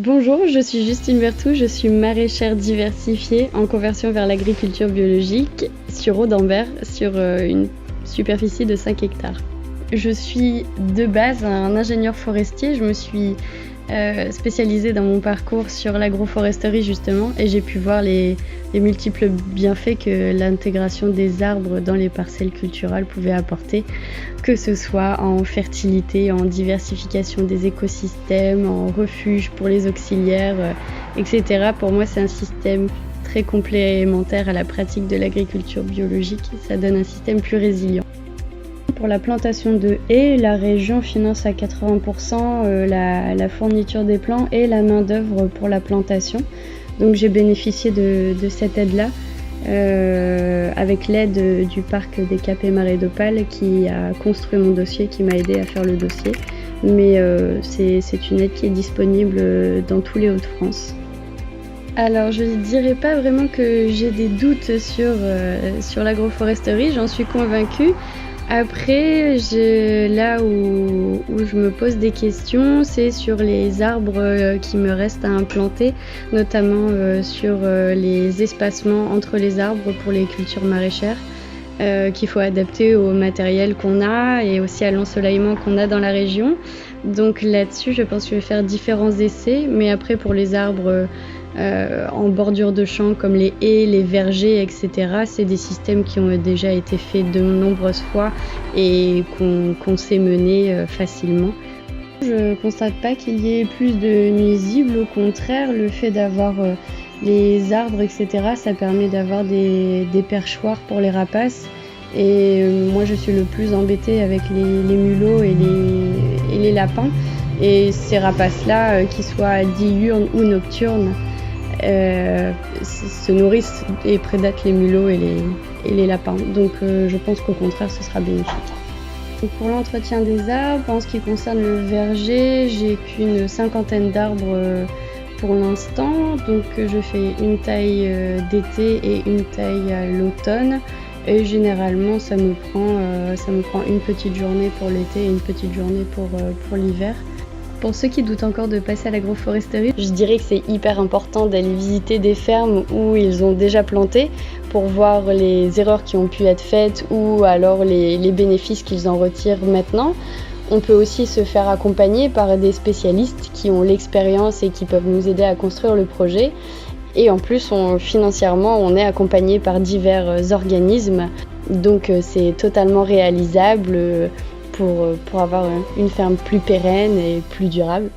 Bonjour, je suis Justine Berthou, je suis maraîchère diversifiée en conversion vers l'agriculture biologique sur Audembert, sur une superficie de 5 hectares. Je suis de base un ingénieur forestier, je me suis spécialisée dans mon parcours sur l'agroforesterie justement et j'ai pu voir les multiples bienfaits que l'intégration des arbres dans les parcelles culturales pouvait apporter, que ce soit en fertilité, en diversification des écosystèmes, en refuge pour les auxiliaires, etc. Pour moi, c'est un système très complémentaire à la pratique de l'agriculture biologique. Ça donne un système plus résilient. Pour la plantation de haies, la région finance à 80% la fourniture des plants et la main-d'œuvre pour la plantation. Donc j'ai bénéficié de cette aide-là avec l'aide du parc des Caps et Marais d'Opale qui a construit mon dossier, qui m'a aidé à faire le dossier. Mais c'est une aide qui est disponible dans tous les Hauts-de-France. Alors je ne dirais pas vraiment que j'ai des doutes sur l'agroforesterie, j'en suis convaincue. Après, là où je me pose des questions, c'est sur les arbres qui me restent à implanter, notamment sur les espacements entre les arbres pour les cultures maraîchères, qu'il faut adapter au matériel qu'on a et aussi à l'ensoleillement qu'on a dans la région. Donc là-dessus, je pense que je vais faire différents essais, mais après pour les arbres en bordure de champs comme les haies, les vergers, etc. C'est des systèmes qui ont déjà été faits de nombreuses fois et qu'on sait mener facilement. Je ne constate pas qu'il y ait plus de nuisibles, au contraire, le fait d'avoir les arbres, etc., ça permet d'avoir des perchoirs pour les rapaces. Et moi je suis le plus embêtée avec les mulots et les lapins. Et ces rapaces-là, qu'ils soient diurnes ou nocturnes, se nourrissent et prédatent les mulots et les lapins. Donc je pense qu'au contraire ce sera bénéfique. Donc, pour l'entretien des arbres, en ce qui concerne le verger, j'ai qu'une 50aine d'arbres pour l'instant. Donc je fais une taille d'été et une taille à l'automne. Et généralement ça me prend une petite journée pour l'été et une petite journée pour l'hiver. Pour ceux qui doutent encore de passer à l'agroforesterie, je dirais que c'est hyper important d'aller visiter des fermes où ils ont déjà planté pour voir les erreurs qui ont pu être faites ou alors les bénéfices qu'ils en retirent maintenant. On peut aussi se faire accompagner par des spécialistes qui ont l'expérience et qui peuvent nous aider à construire le projet. Et en plus, financièrement, on est accompagné par divers organismes. Donc c'est totalement réalisable pour avoir une ferme plus pérenne et plus durable.